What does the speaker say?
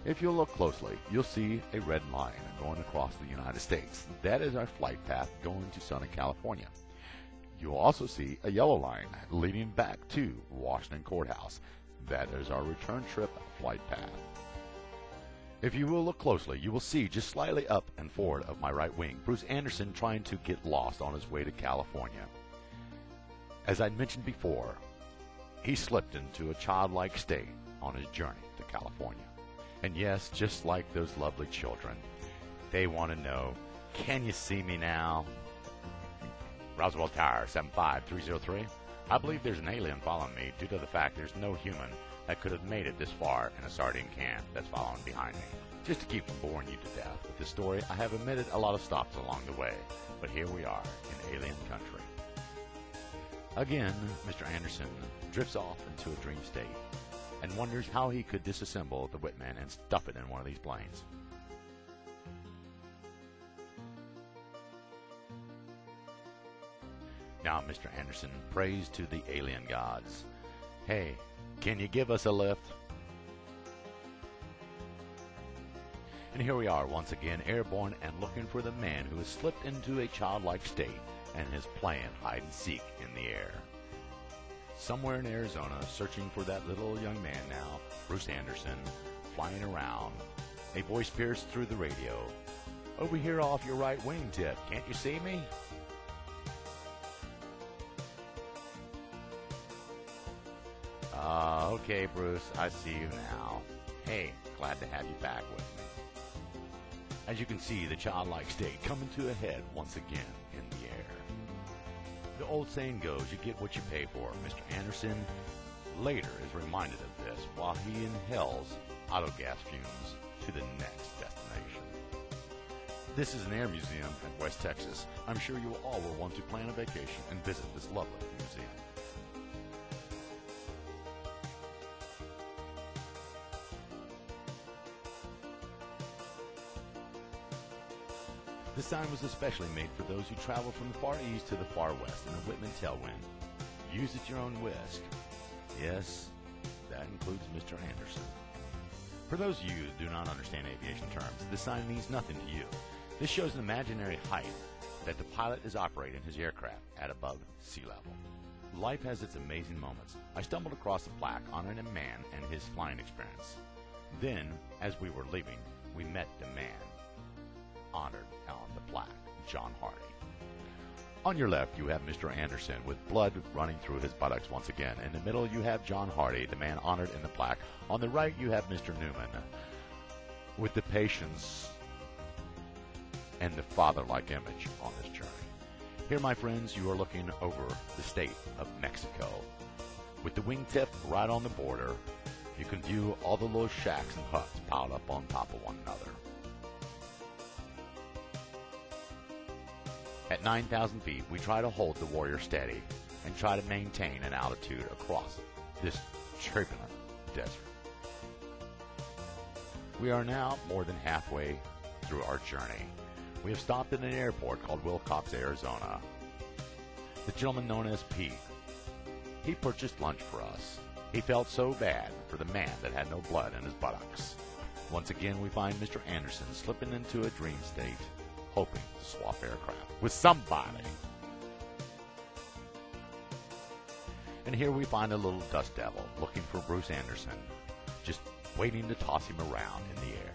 If you look closely, you'll see a red line going across the United States. That is our flight path going to Southern California. You'll also see a yellow line leading back to Washington Courthouse. That is our return trip flight path. If you will look closely, you will see just slightly up and forward of my right wing, Bruce Anderson trying to get lost on his way to California. As I mentioned before, he slipped into a childlike state on his journey to California. And yes, just like those lovely children, they want to know, can you see me now? Roswell Tower, 75303. I believe there's an alien following me due to the fact there's no human that could have made it this far in a sardine can that's following behind me. Just to keep from boring you to death with this story, I have omitted a lot of stops along the way, but here we are in alien country. Again, Mr. Anderson drifts off into a dream state and wonders how he could disassemble the Whitman and stuff it in one of these planes. Now Mr. Anderson prays to the alien gods. Hey, can you give us a lift? And here we are once again, airborne and looking for the man who has slipped into a childlike state and is playing hide and seek in the air. Somewhere in Arizona, searching for that little young man now, Bruce Anderson, flying around. A voice pierced through the radio. Over here off your right wingtip, can't you see me? Okay, Bruce, I see you now. Hey, glad to have you back with me. As you can see, the childlike state coming to a head once again in the air. The old saying goes, you get what you pay for. Mr. Anderson later is reminded of this while he inhales autogas fumes to the next destination. This is an air museum in West Texas. I'm sure you all will want to plan a vacation and visit this lovely museum. This sign was especially made for those who travel from the far east to the far west in the Whitman tailwind. Use at your own risk. Yes, that includes Mr. Anderson. For those of you who do not understand aviation terms, this sign means nothing to you. This shows an imaginary height that the pilot is operating his aircraft at above sea level. Life has its amazing moments. I stumbled across a plaque honoring a man and his flying experience. Then, as we were leaving, we met the man honored on the plaque, John Hardy. On your left, you have Mr. Anderson with blood running through his buttocks once again. In the middle, you have John Hardy, the man honored in the plaque. On the right, you have Mr. Newman with the patience and the father-like image on this journey. Here, my friends, you are looking over the state of Mexico. With the wingtip right on the border, you can view all the little shacks and huts piled up on top of one another. At 9,000 feet, we try to hold the Warrior steady and try to maintain an altitude across this turbulent desert. We are now more than halfway through our journey. We have stopped at an airport called Willcox, Arizona. The gentleman known as Pete, he purchased lunch for us. He felt so bad for the man that had no blood in his buttocks. Once again, we find Mr. Anderson slipping into a dream state, hoping to swap aircraft with somebody. And here we find a little dust devil looking for Bruce Anderson, just waiting to toss him around in the air.